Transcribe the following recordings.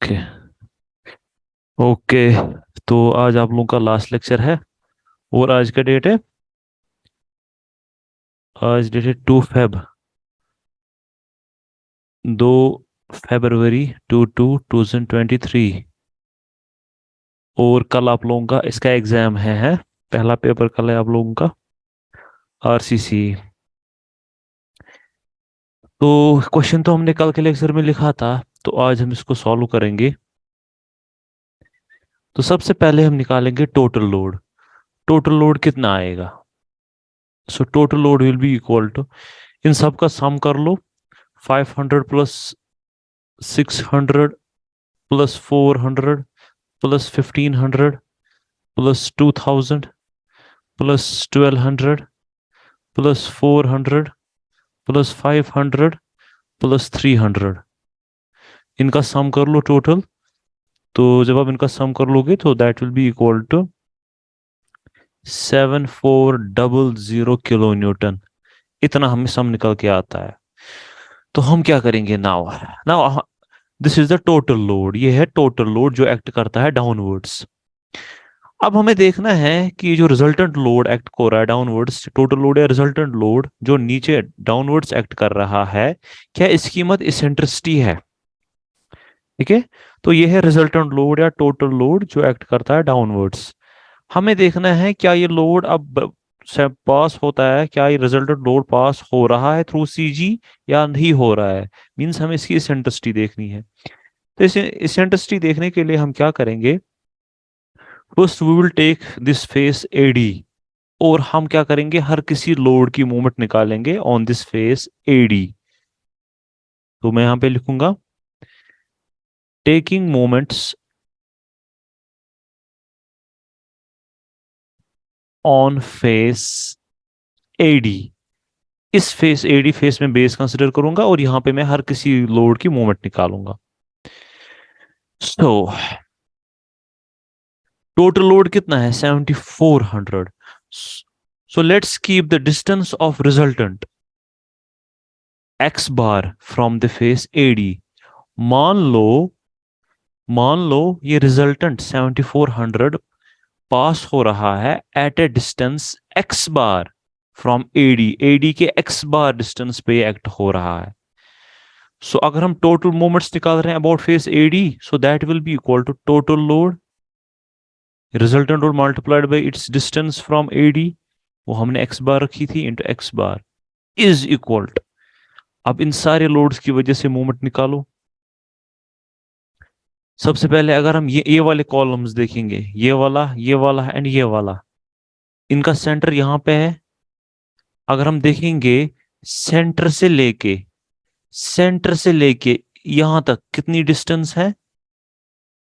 Okay okay. तो आज आप लोगों का लास्ट लेक्चर है और आज का डेट है, आज डेट है 2 फेब, 2 फरवरी 2023। और कल आप लोगों का इसका एग्जाम है पहला पेपर कल है आप लोगों का आरसीसी। तो क्वेश्चन तो हमने कल के लेक्चर में लिखा था, तो आज हम इसको सॉल्व करेंगे। तो सबसे पहले हम निकालेंगे टोटल लोड। टोटल लोड कितना आएगा? So total load will be equal to, इन सब का सम कर लो। 500 plus 600 plus 400 plus 1500 plus 2000 plus 1200 plus 400 plus 500 plus 300, इनका सम कर लो टोटल। तो जब आप इनका सम कर लोगे तो that will be equal to 7400 kilo newton. इतना हमें सम निकल के आता है। तो हम क्या करेंगे now? Now this is the total load. ये है टोटल लोड जो एक्ट करता है डाउनवर्ड्स। अब हमें देखना है कि जो रिजल्टेंट लोड एक्ट हो रहा है डाउनवर्ड्स, टोटल लोड या रिजल्टेंट लोड जो नीचे डाउनवर्ड्स एक्ट कर रहा है, क्या इसकी कीमत इसेंट्रिसिटी है? ठीक है। तो ये है रिजल्टेंट लोड या टोटल लोड जो एक्ट करता है डाउनवर्ड्स। हमें देखना है क्या ये लोड अब से पास होता है, क्या ये रिजल्टेंट लोड पास हो रहा है थ्रू सीजी या नहीं हो रहा है। मींस हमें इसकी इसेंट्रिसिटी देखनी है। तो इस इसेंट्रिसिटी देखने के लिए हम क्या करेंगे? First we will take this face AD, और हम क्या करेंगे, हर किसी लोड की मोमेंट निकालेंगे ऑन दिस फेस एडी। तो मैं यहां पे लिखूंगा taking moments on face AD. इस फेस एडी फेस में बेस कंसिडर करूंगा और यहां पे मैं हर किसी लोड की मोमेंट निकालूंगा। सो टोटल लोड कितना है? 7400। So let's keep the distance of resultant X bar from the face AD. मान लो मान लो ये रिजल्टेंट 7400 पास हो रहा है at a distance X bar from AD. AD के एक्स बार डिस्टेंस पे एक्ट हो रहा है। सो अगर हम टोटल मोमेंट्स निकाल रहे हैं about face AD, so that will be equal to total load resultant load multiplied by its distance from AD, वो हमने एक्स बार रखी थी, into X bar is equal to. अब इन सारे लोड्स की वजह से मोमेंट निकालो। सबसे पहले अगर हम ये वाले कॉलम्स देखेंगे, ये वाला एंड ये वाला, इनका सेंटर यहां पे है। अगर हम देखेंगे सेंटर से लेके यहां तक कितनी डिस्टेंस है,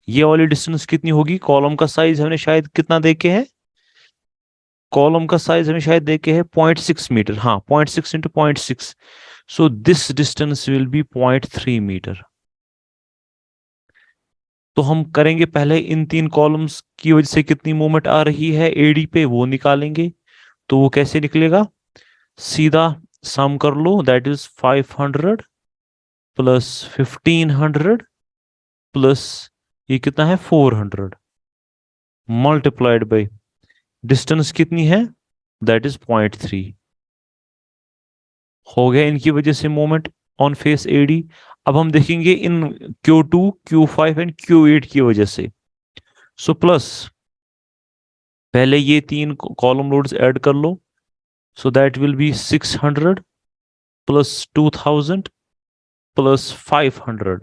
ये वाली डिस्टेंस कितनी होगी? कॉलम का साइज हमने शायद कितना देखे है? कॉलम का साइज हमें शायद देखे है 0.6 मीटर। हाँ, 0.6 into 0.6, so this distance will be 0.3 meter. तो हम करेंगे पहले इन तीन कॉलम्स की वजह से कितनी मूवमेंट आ रही है एडी पे वो निकालेंगे। तो वो कैसे निकलेगा? सीधा सम कर लो, दैट इज 500 प्लस 1500 प्लस ये कितना है 400 मल्टीप्लाइड बाई डिस्टेंस कितनी है, दैट इज 0.3। हो गया इनकी वजह से मोमेंट ऑन फेस एडी। अब हम देखेंगे इन Q2 Q5 एंड Q8 की वजह से। सो प्लस पहले ये तीन कॉलम लोड्स ऐड कर लो। So that will be 600 plus 2000 plus 500।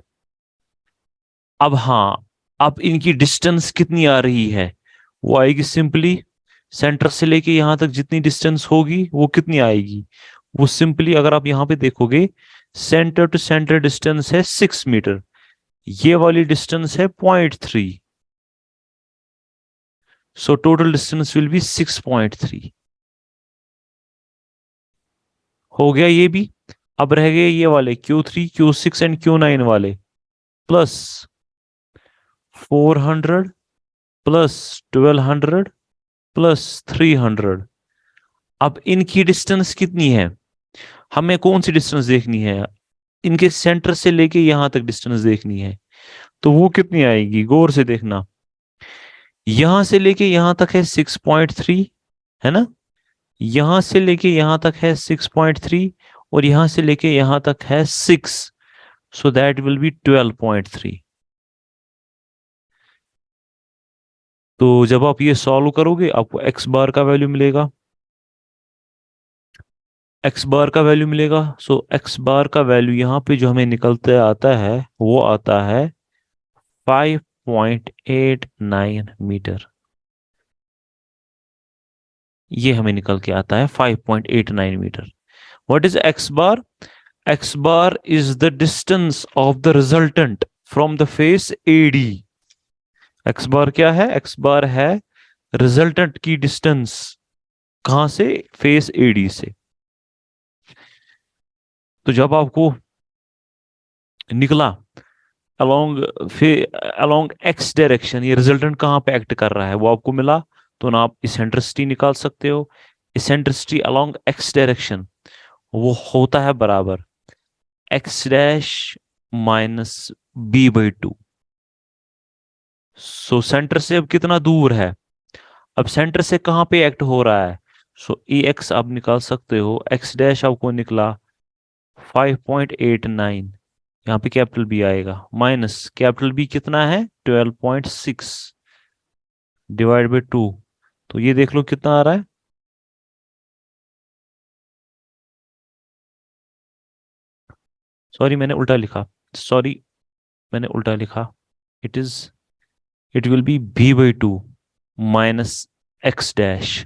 अब हाँ, अब इनकी डिस्टेंस कितनी आ रही है? वो आएगी सिंपली सेंटर से लेके यहां तक जितनी डिस्टेंस होगी वो कितनी आएगी? वो सिंपली अगर आप यहां पे देखोगे, सेंटर टू सेंटर डिस्टेंस है 6 मीटर, ये वाली डिस्टेंस है 0.3। So total distance will be 6.3। हो गया ये भी। अब रह गए ये वाले Q3 Q6 एंड Q9 वाले, प्लस 400 प्लस 1200 प्लस 300। अब इनकी डिस्टेंस कितनी है? हमें कौन सी डिस्टेंस देखनी है? इनके सेंटर से लेके यहां तक डिस्टेंस देखनी है। तो वो कितनी आएगी, गौर से देखना। यहां से लेके यहां तक है 6.3, है ना। यहां से लेके यहां तक है 6.3, और यहां से लेके यहां तक है 6, सो दैट विल बी 12.3। तो जब आप ये सॉल्व करोगे आपको एक्स बार का वैल्यू मिलेगा, एक्स बार का वैल्यू मिलेगा। सो एक्स बार का वैल्यू यहाँ पे जो हमें निकलते आता है वो आता है 5.89 मीटर। ये हमें निकल के आता है 5.89 metre. What is X bar? X bar is the distance of the resultant from the face AD. X bar क्या है? एक्स बार है रिजल्टेंट की डिस्टेंस, कहां से? फेस एडी से। तो जब आपको निकला अलोंग अलोंग एक्स डायरेक्शन, ये रिजल्टेंट कहाँ पे एक्ट कर रहा है वो आपको मिला, तो ना आप इसेंट्रिसिटी निकाल सकते हो। इसेंट्रिसिटी अलोंग एक्स डायरेक्शन वो होता है बराबर x dash minus b/2। So centre से अब कितना दूर है? अब सेंटर से कहाँ पे एक्ट हो रहा है? सो ए एक्स आप निकाल सकते हो, एक्स डैश आपको निकला 5.89, यहाँ पे कैपिटल बी आएगा, माइनस कैपिटल बी कितना है 12.6 डिवाइड बाई 2। तो ये देख लो कितना आ रहा है। सॉरी मैंने उल्टा लिखा, सॉरी मैंने उल्टा लिखा। It is, it will B b/2 minus x dash.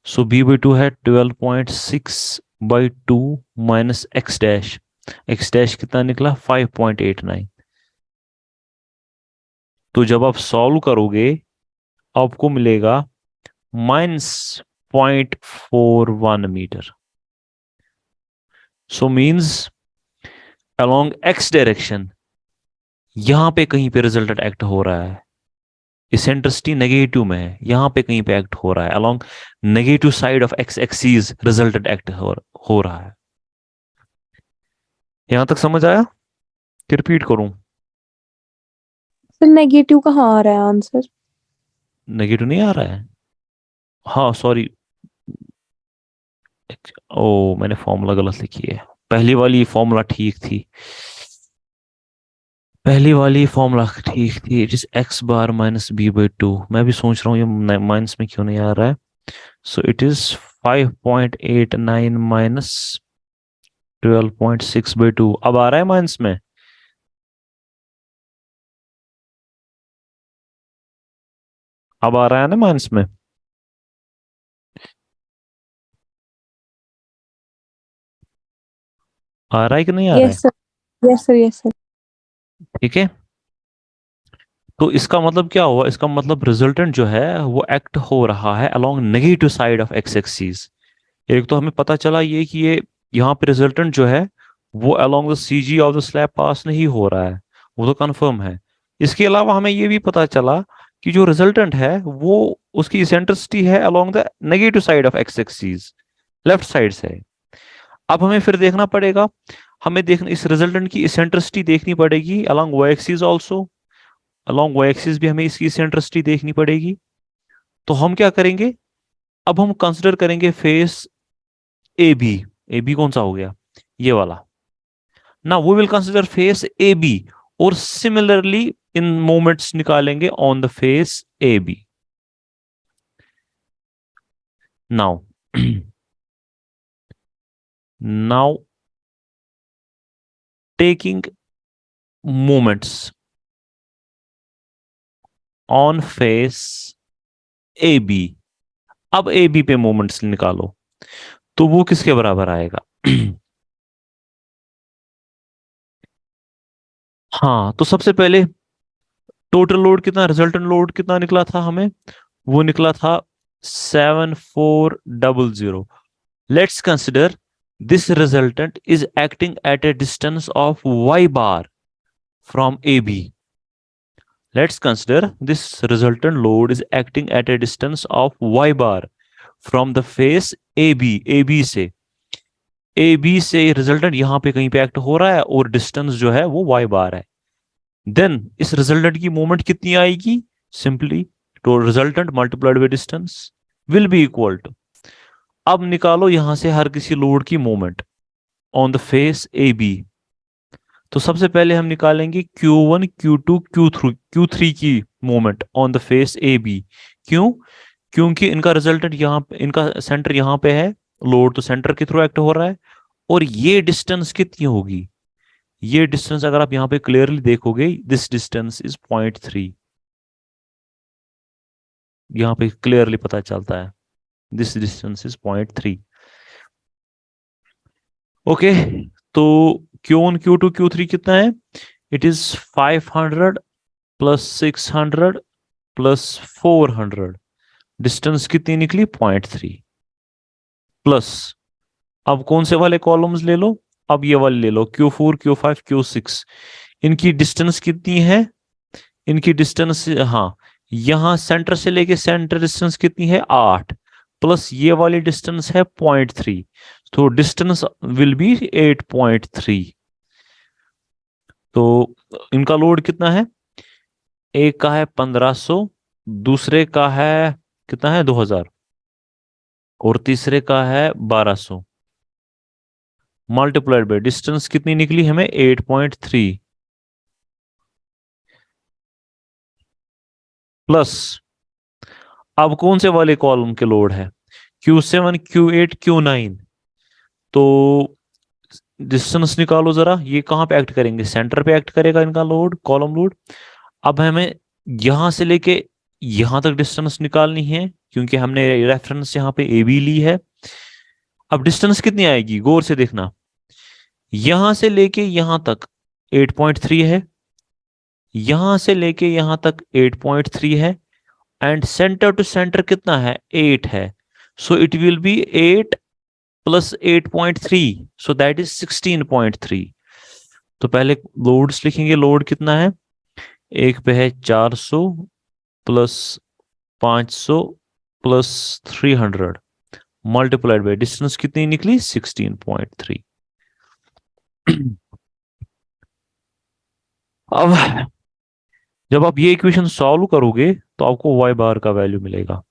So b/2 है 12.6/2 minus x dash. X dash कितना निकला 5.89। तो जब आप सॉल्व करोगे आपको मिलेगा -0.41 meter. So means along X direction यहां पे कहीं पे रिजल्टेंट एक्ट हो रहा है, इसेंट्रिसिटी नेगेटिव में है, यहां पे कहीं पे एक्ट हो रहा है, along negative side of X axes resultant act हो रहा है। यहां तक समझ आया कि रिपीट करूं? फिर नेगेटिव कहाँ आ रहा है आंसर? नेगेटिव नहीं आ रहा है? हाँ सॉरी, ओ मैंने फॉर्मूला गलत लिखी है। पहली वाली फॉर्मूला ठीक थी, पहली वाली फॉर्मूला ठीक थी। It is X bar minus b/2। मैं भी सोच रहा हूँ ये माइनस में क्यों नहीं आ रहा है। So it is 5.89 minus 12.6/2। अब आ रहा है माइनस में? अब आ रहा है ना माइनस में? आ रहा है कि नहीं आ रहा है? Yes sir, yes sir, yes sir. ठीक है। तो इसका मतलब क्या हुआ? इसका मतलब रिजल्टेंट जो है वो एक्ट हो रहा है along negative side of x axis. एक तो हमें पता चला ये कि ये यहाँ पे रिजल्टेंट जो है वो along the CG of the slab pass नहीं हो रहा है, वो तो कंफर्म है। इसके अलावा हमें ये भी पता चला कि जो रिजल्टेंट है वो उसकी इसेंट्रिसिटी है along the negative side of x axis, left side से। अब हमें फिर देखना पड़ेगा, हमें देखना इस रिजल्टेंट की इसेंट्रिसिटी देखनी पड़ेगी along Y axis also. Along Y axis भी हमें इसकी इसेंट्रिसिटी देखनी पड़ेगी। तो हम क्या करेंगे, अब हम कंसिडर करेंगे face A B. A B कौन सा हो गया? ये वाला। ना we will consider face A B, और सिमिलरली इन मोमेंट्स निकालेंगे on the face A B. Now now taking moments on face A B. अब ए बी पे मोमेंट्स निकालो तो वो किसके बराबर आएगा? हाँ तो सबसे पहले टोटल लोड कितना, रिजल्टेंट लोड कितना निकला था हमें? वो निकला था 7400। Let's consider this resultant is acting at a distance of y bar from AB. Let's consider this resultant load is acting at a distance of y bar from the face AB। AB से, AB से resultant यहां पे कहीं पे act हो रहा है और डिस्टेंस जो है वो y बार है। देन इस रिजल्टेंट की मोमेंट कितनी आएगी, सिंपली तो resultant multiplied by distance will be equal to, अब निकालो यहां से हर किसी लोड की moment on the face A B. तो सबसे पहले हम निकालेंगे Q1 Q2 Q3 की moment on the face A B. क्यों? क्योंकि इनका रिजल्टेंट यहाँ पे, इनका सेंटर यहाँ पे है, लोड तो सेंटर के थ्रू एक्ट हो रहा है, और ये डिस्टेंस कितनी होगी, ये डिस्टेंस अगर आप यहाँ पे क्लियरली देखोगे, दिस डिस्टेंस इज 0.3, यहाँ पे क्लियरली पता चलता है दिस डिस्टेंस इज 0.3। ओके, तो Q1 Q2 Q3 कितना है, it is 500 plus 600 plus 400, distance कितनी निकली 0.3 प्लस, अब कौन से वाले कॉलम्स ले लो, अब ये वाले ले लो Q4 Q5 Q6, इनकी डिस्टेंस कितनी है, इनकी डिस्टेंस, हाँ, यहां सेंटर से लेके सेंटर डिस्टेंस कितनी है 8, प्लस ये वाली डिस्टेंस है 0.3, तो डिस्टेंस विल बी 8.3। तो इनका लोड कितना है, एक का है 1500, दूसरे का है कितना है 2000, और तीसरे का है 1200, मल्टीप्लाइड बाय डिस्टेंस कितनी निकली हमें 8.3, प्लस अब कौन से वाले कॉलम के लोड है, Q7 Q8 Q9, तो डिस्टेंस निकालो जरा, ये कहां पे एक्ट करेंगे, सेंटर पे एक्ट करेगा इनका लोड, कॉलम लोड। अब हमें यहां से लेके यहां तक डिस्टेंस निकालनी है, क्योंकि हमने रेफरेंस यहां पे ए बी ली है। अब डिस्टेंस कितनी आएगी, गौर से देखना, यहां से लेके यहां तक 8.3 है, यहां से लेके यहां तक 8.3 है, एंड सेंटर टू सेंटर कितना है 8 है, so it will B 8 plus 8.3, so that is 16.3। तो पहले लोड्स लिखेंगे, लोड कितना है, एक पे है 400 plus 500 plus 300, multiplied by distance कितनी निकली 16.3। अब जब आप ये इक्वेशन सॉल्व करोगे तो आपको y बार का वैल्यू मिलेगा,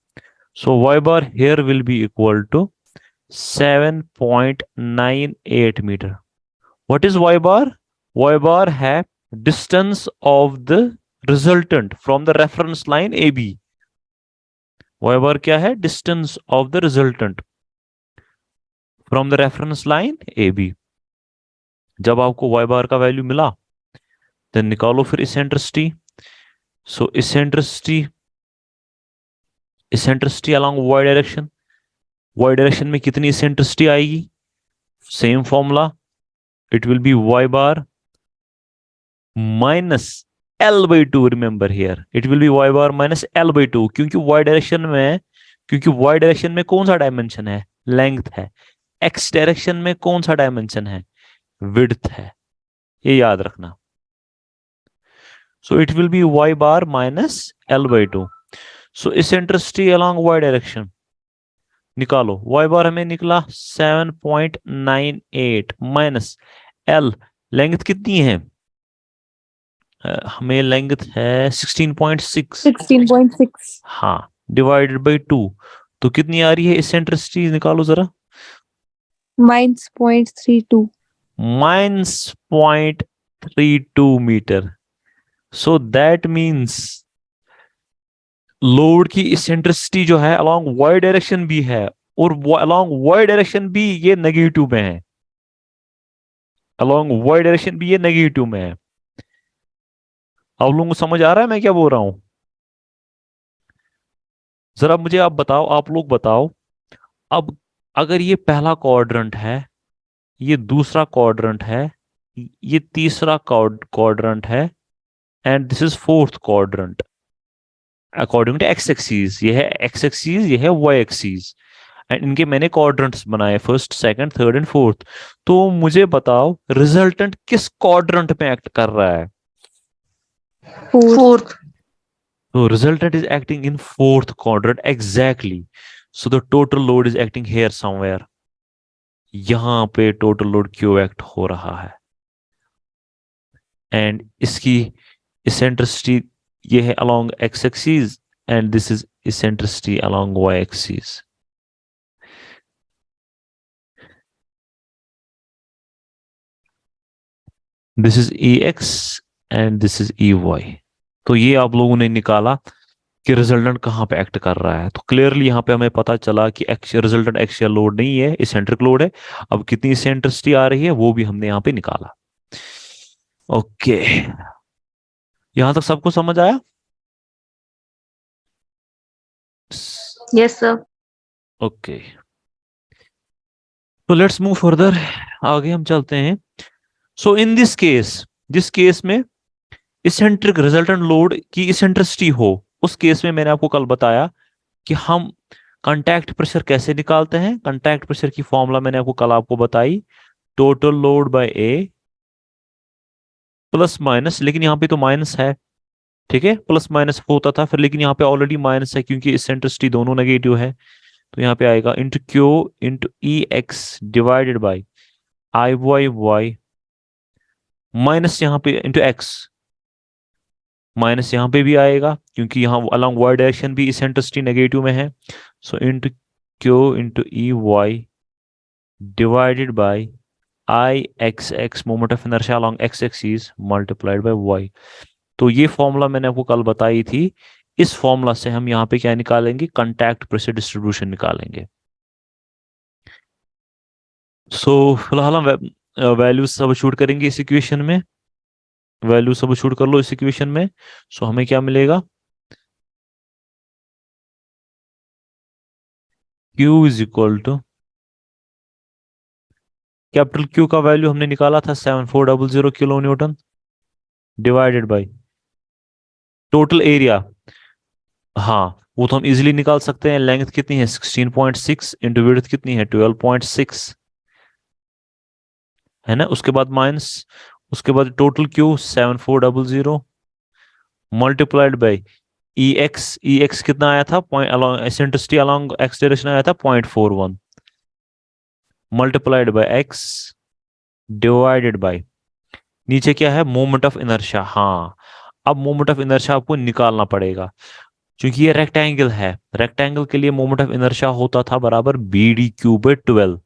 so y bar here will be equal to 7.98 meter. What is y bar, y bar है distance of the resultant from the reference line A B, y bar क्या है, distance of the resultant from the reference line A B. जब आपको y बार का value मिला, then निकालो फिर eccentricity. So eccentricity, eccentricity along y direction, y direction में कितनी इसेंट्रिसिटी आएगी, same formula, it will be y bar minus L/2, remember here it will be y bar minus L/2, क्योंकि y direction में, क्योंकि y direction में कौन सा dimension है, लेंथ है, x डायरेक्शन में कौन सा डायमेंशन है, विड्थ है, ये याद रखना। सो it will be y bar minus L/2। So eccentricity along y direction निकालो, y बार हमें निकला 7.98 माइनस L, लेंथ कितनी है, हमें लेंथ है 16.6, 16.6 हाँ, डिवाइडेड बाई 2, तो कितनी आ रही है इसेंट्रिसिटी, निकालो जरा, -0.32 -0.32 meter. So that means load की इसेंट्रिसिटी जो है अलोंग y डायरेक्शन भी है, और अलोंग y डायरेक्शन भी ये नेगेटिव में है, अलोंग y डायरेक्शन भी ये नेगेटिव में है। आप लोगों को समझ आ रहा है मैं क्या बोल रहा हूं, जरा मुझे आप बताओ, आप लोग बताओ, अब अगर ये पहला क्वाड्रेंट है, ये दूसरा क्वाड्रेंट है, ये तीसरा क्वाड्रेंट है, and this is fourth quadrant according to X axes, ये है एक्स एक्सीज, ये है वाई एक्सीज, एंड इनके मैंने क्वाड्रेंट्स बनाए, first second third and fourth. तो मुझे बताओ रिजल्टेंट किस क्वाड्रेंट में एक्ट कर रहा है, fourth. so resultant is acting in fourth quadrant exactly, so the total load is acting here somewhere, यहां पे टोटल लोड क्यों एक्ट हो रहा है, एंड इसकी इसेंट्रिसिटी ये है along x axis and this is eccentricity along y axis. This is ex and this is ey. तो ये आप लोगों ने निकाला कि रिजल्टेंट कहाँ पे एक्ट कर रहा है। तो क्लियरली यहाँ पे हमें पता चला कि रिजल्टेंट एक्सियल लोड नहीं है, इसेंट्रिक लोड है। अब कितनी इसेंट्रिसिटी आ रही है वो भी हमने यहाँ पे निकाला। ओके, यहां तक सबको समझ आया? Yes sir. ओके, तो लेट्स मूव फर्दर, आगे हम चलते हैं। सो इन दिस केस, जिस केस में इसेंट्रिक रिजल्टेंट लोड की इसेंट्रिसिटी हो, उस केस में मैंने आपको कल बताया कि हम कांटेक्ट प्रेशर कैसे निकालते हैं। कांटेक्ट प्रेशर की फॉर्मूला मैंने आपको बताई, टोटल लोड बाय ए प्लस माइनस, लेकिन यहाँ पे तो माइनस है, ठीक है, प्लस माइनस होता था फिर, लेकिन यहाँ पे ऑलरेडी माइनस है क्योंकि इसेंट्रिसिटी दोनों नेगेटिव है। तो यहाँ पे आएगा into Q into E X divided by I Y Y minus यहाँ पे इंटू एक्स, माइनस यहाँ पे भी आएगा क्योंकि यहाँ अलॉन्ग वाई डायरेक्शन भी इसेंट्रिसिटी नेगेटिव में है। So into Q into E Y divided by I X X moment of inertia along X axis multiplied by Y. तो ये फॉर्मूला मैंने आपको कल बताई थी। इस फॉर्मूला से हम यहाँ पे क्या निकालेंगे, कांटेक्ट प्रेशर डिस्ट्रीब्यूशन निकालेंगे। सो फिलहाल हम वैल्यू सब्स्टिट्यूट करेंगे इस इक्वेशन में, वैल्यू सब्स्टिट्यूट कर लो इस इक्वेशन में। सो हमें क्या मिलेगा, Q is equal to, capital Q का वैल्यू हमने निकाला था 7400 kilo newton divided by total area. हाँ, वो तो हम इजीली निकाल सकते हैं। लेंथ कितनी है 16.6 इंटू विड्थ कितनी है 12.6 है ना। उसके बाद माइनस, उसके बाद total Q 7400 multiplied by E x कितना आया था, point along eccentricity along x direction आया था 0.41 multiplied by x divided by नीचे क्या है, मोमेंट ऑफ इनर्शिया। हाँ, अब मोमेंट ऑफ इनर्शिया आपको निकालना पड़ेगा क्योंकि ये रेक्टेंगल है। रेक्टेंगल के लिए मोमेंट ऑफ इनर्शिया होता था बराबर बी डी क्यू बाई 12,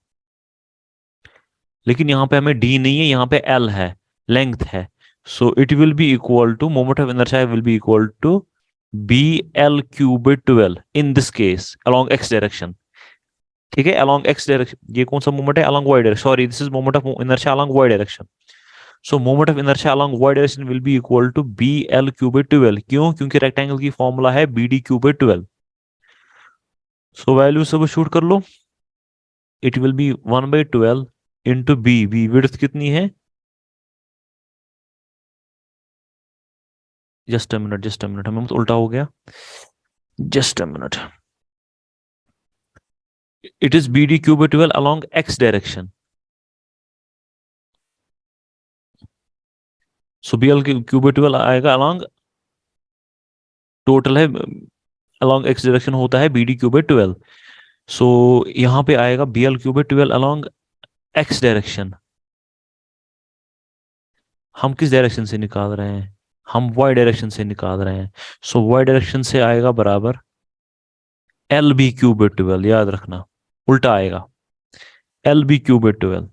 लेकिन यहाँ पे हमें डी नहीं है, यहाँ पे एल है, लेंथ है। So it will be equal to, moment of inertia will be equal to B L Q by 12 in this case along X direction. ठीक है, अलोंग एक्स डायरेक्शन, ये कौन सा मोमेंट है, along Y direction, sorry this is moment of inertia along Y direction. So moment of inertia along Y direction will be equal to B L Q by 12। क्यों? क्योंकि rectangle की formula है B D Q by 12। So value substitute कर लो, it will be 1/12 into B, B width कितनी है, just a minute, हमें उल्टा हो गया, just a minute. It is B D Q by 12 along X direction. So B L Q by 12 आएगा along, total है अलोंग एक्स डायरेक्शन होता है B D Q by 12। So यहां पे आएगा B L Q by 12 along X direction. हम किस direction से निकाल रहे हैं, हम वाई डायरेक्शन से निकाल रहे हैं। सो वाई डायरेक्शन से आएगा बराबर एल बी क्यू बाई 12, याद रखना उल्टा आएगा, L B Q by 12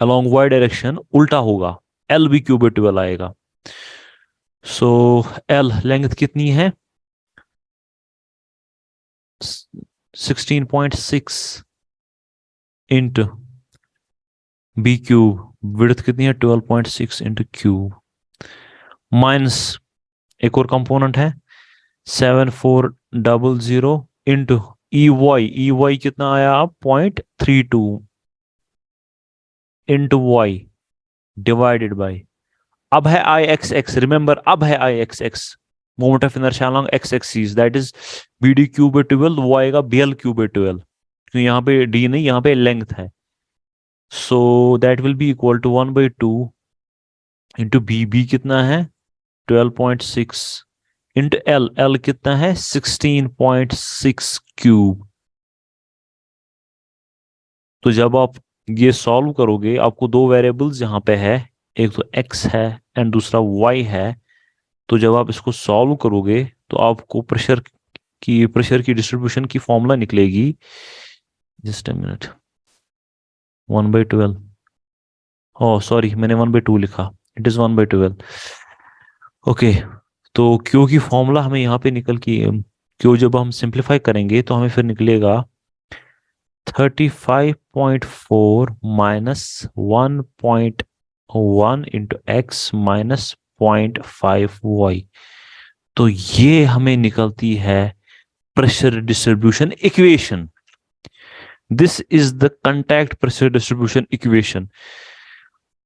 along Y direction उल्टा होगा, एल बी क्यू बाई 12 आएगा। सो एल लेंथ कितनी है 16.6 इंटू बी क्यू, विड्थ कितनी है 12.6 इंटू क्यू, माइनस एक और कंपोनेंट है 7400 इंटू ई वाई कितना आया आप 0.32 इंटू वाई डिवाइडेड बाई, अब है आई एक्स एक्स, रिमेंबर अब है I X X, moment of inertia along X axis, that is B D Q by 12, वो आएगा बी एल क्यू बाई 12 क्योंकि यहाँ पे डी नहीं, यहाँ पे लेंथ है। So that will be equal to 1/2 into B, B कितना है 12.6 इंटू एल, एल कितना है 16.6 क्यूब। तो जब आप ये सॉल्व करोगे आपको दो वेरिएबल्स यहाँ पे है, एक तो x है एंड दूसरा y है। तो जब आप इसको सॉल्व करोगे तो आपको प्रेशर की डिस्ट्रीब्यूशन की फॉर्मूला निकलेगी। Just a minute. 1/12। Oh sorry, मैंने 1/2 लिखा। It is 1/12। ओके। तो क्यू की फॉर्मूला हमें यहाँ पे निकल की क्यू जब हम सिंप्लीफाई करेंगे तो हमें फिर निकलेगा 35.4 minus 1.1 into x minus 0.5 y। तो ये हमें निकलती है pressure distribution equation. This is the contact pressure distribution equation.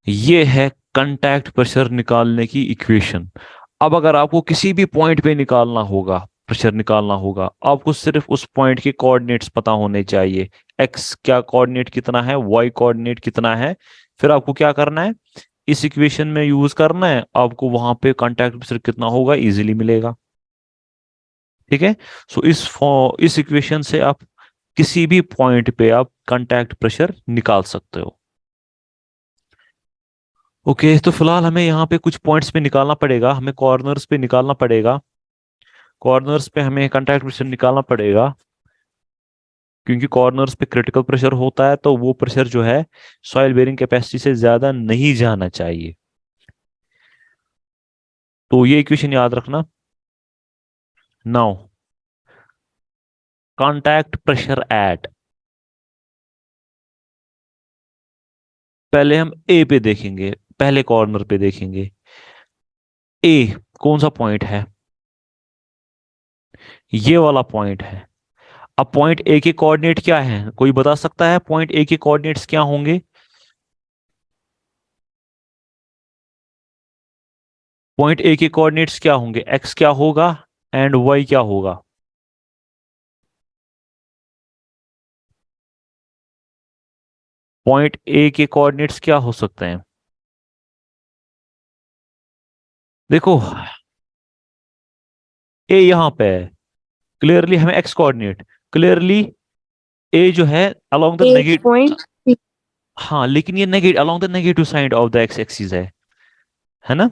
ये है कंटैक्ट प्रेशर निकालने की इक्वेशन। अब अगर आपको किसी भी पॉइंट पे निकालना होगा, प्रेशर निकालना होगा, आपको सिर्फ उस पॉइंट के कोऑर्डिनेट्स पता होने चाहिए। एक्स क्या कोऑर्डिनेट कितना है, वाई कोऑर्डिनेट कितना है। फिर आपको क्या करना है, इस इक्वेशन में यूज करना है। आपको वहां पे कांटेक्ट प्रेशर कितना होगा इजीली मिलेगा। ठीक है। सो इस इक्वेशन से आप किसी भी पॉइंट पे आप कांटेक्ट प्रेशर निकाल सकते हो। ओके तो फिलहाल हमें यहाँ पे कुछ पॉइंट्स पे निकालना पड़ेगा, हमें कॉर्नर्स पे निकालना पड़ेगा। कॉर्नर्स पे हमें कांटेक्ट प्रेशर निकालना पड़ेगा, क्योंकि कॉर्नर्स पे क्रिटिकल प्रेशर होता है। तो वो प्रेशर जो है सॉइल बेरिंग कैपेसिटी से ज्यादा नहीं जाना चाहिए। तो ये इक्वेशन याद रखना। नाउ कांटेक्ट प्रेशर एट, पहले हम ए पे देखेंगे, पहले कॉर्नर पे देखेंगे। ए कौन सा पॉइंट है, ये वाला पॉइंट है। अब पॉइंट ए के कोऑर्डिनेट क्या है, कोई बता सकता है पॉइंट ए के कोऑर्डिनेट्स क्या होंगे? पॉइंट ए के कोऑर्डिनेट्स क्या होंगे, एक्स क्या होगा एंड वाई क्या होगा? पॉइंट ए के कोऑर्डिनेट्स क्या हो सकते हैं? देखो ए यहां पे है, क्लियरली हमें एक्स कोऑर्डिनेट, क्लियरली ए जो है अलोंग द नेगेटिव। 8.3। हाँ लेकिन ये negative along the negative side of the x axis है ना।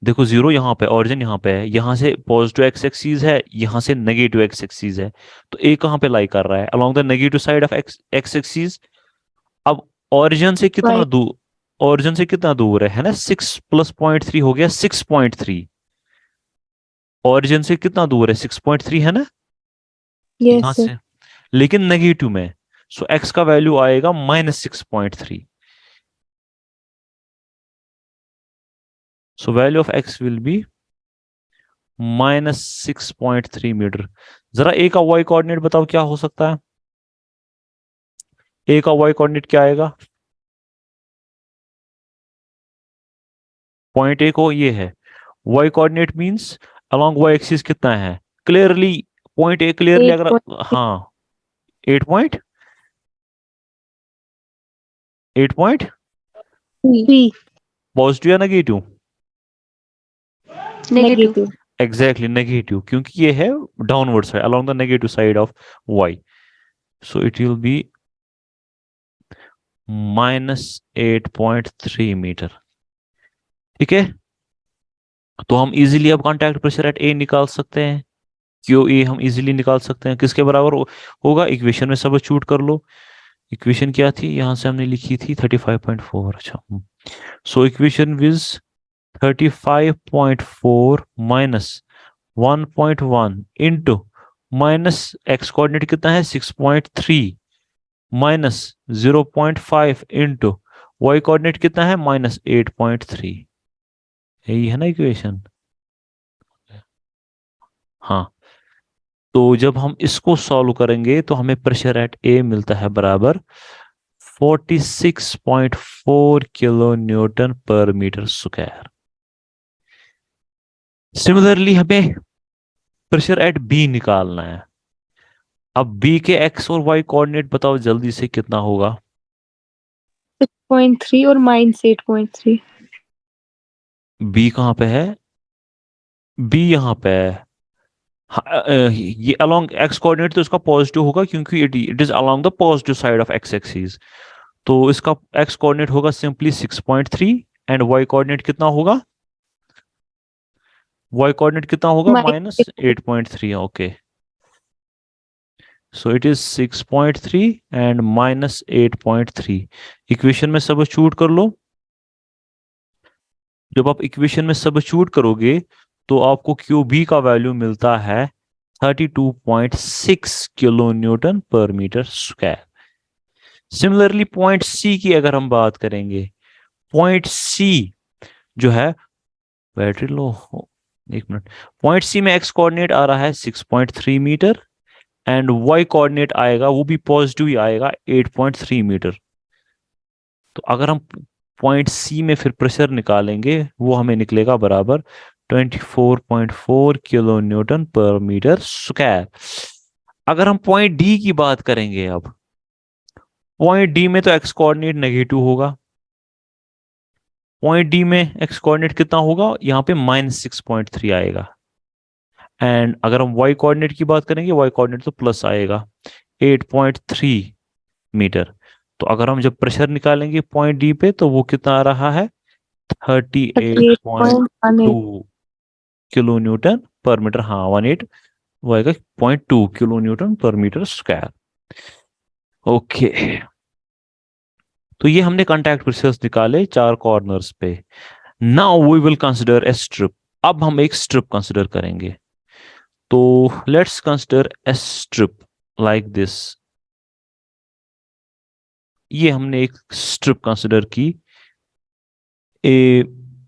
देखो जीरो यहाँ पे, ऑरिजिन यहाँ पे है, यहाँ से पॉजिटिव एक्स एक्सिस है, यहाँ से नेगेटिव एक्स एक्सिस है। तो ए कहाँ पे लाई कर रहा है, along the negative side of x axis. अब ऑरिजिन से कितना Right. दूर, ऑरिजिन से कितना दूर है ना, 6 + 0.3 हो गया 6.3। ऑरिजिन से कितना दूर है, 6.3 है ना Yes, यहाँ sir. से, लेकिन नेगेटिव में। सो एक्स का वैल्यू आएगा -6.3। So value of X will be -6.3 meter. जरा ए का वाई कोऑर्डिनेट बताओ क्या हो सकता है, ए का वाई कोऑर्डिनेट क्या आएगा? पॉइंट ए को ये है, Y coordinate means along Y axis कितना है, क्लियरली पॉइंट ए क्लियरली अगर 8.3. हाँ 8 पॉइंट 8 पॉइंट पॉजिटिव या नेगेटिव? Negative. एग्जैक्टली नेगेटिव, क्योंकि ये है downward side along the negative side of Y. So it will be -8.3 meter. ठीक है। तो हम इजीली अब कांटेक्ट प्रेशर एट ए निकाल सकते हैं। क्यू ए हम इजीली निकाल सकते हैं, किसके बराबर होगा, इक्वेशन में सब्स्टिट्यूट कर लो। इक्वेशन क्या थी, यहां से हमने लिखी थी 35.4। अच्छा so equation which 35.4 minus 1.1 into minus X coordinate कितना है 6.3 माइनस 0.5 इंटू वाई कोऑर्डिनेट कितना है -8.3। यही है ना इक्वेशन। हाँ तो जब हम इसको सॉल्व करेंगे तो हमें प्रेशर एट ए मिलता है बराबर 46.4 किलो न्यूटन पर मीटर स्क्वायर। सिमिलरली हमें प्रेशर एट बी निकालना है। अब बी के एक्स और वाई कोऑर्डिनेट बताओ जल्दी से कितना होगा? 6.3 और -8.3. बी कहाँ पे है, बी यहाँ पे है। हाँ, ये अलोंग एक्स कोऑर्डिनेट तो इसका पॉजिटिव होगा क्योंकि it is along the positive side of x axis. तो इसका x कोऑर्डिनेट होगा सिंपली 6.3 एंड y कोऑर्डिनेट कितना होगा? y कोऑर्डिनेट कितना होगा? Minus 8.3. Okay, so it is 6.3 and minus 8.3. Equation में सब्स्टिट्यूट कर लो. जब आप इक्वेशन में सब्स्टिट्यूट करोगे तो आपको QB का वैल्यू मिलता है 32.6 किलो न्यूटन पर metre square. Similarly point C की अगर हम बात करेंगे, पॉइंट C जो है, बैटरी लो, एक मिनट. पॉइंट C में x कोऑर्डिनेट आ रहा है 6.3 मीटर एंड y कोऑर्डिनेट आएगा, वो भी पॉजिटिव ही आएगा, 8.3 मीटर. तो अगर हम पॉइंट C में फिर प्रेशर निकालेंगे, वो हमें निकलेगा बराबर 24.4 किलो न्यूटन पर मीटर स्क्वायर. अगर हम पॉइंट D की बात करेंगे, अब पॉइंट D में तो x कोऑर्डिनेट नेगेटिव होगा. पॉइंट D में x कोऑर्डिनेट कितना होगा? यहाँ पे -6.3 आएगा. एंड अगर हम y कोऑर्डिनेट की बात करेंगे, y कोऑर्डिनेट तो प्लस आएगा, 8.3 मीटर. तो अगर हम जब प्रेशर निकालेंगे पॉइंट डी पे, तो वो कितना आ रहा है? 38.2 किलो न्यूटन पर मीटर. हाँ, 18 वो आएगा 0.2 किलो न्यूटन पर मीटर स्क्वायर. ओके, तो ये हमने कांटेक्ट प्रेशर्स निकाले 4 कॉर्नर्स पे. Now we will consider a strip. अब हम एक स्ट्रिप कंसिडर करेंगे. तो let's consider a strip like this. ये हमने एक स्ट्रिप कंसिडर की,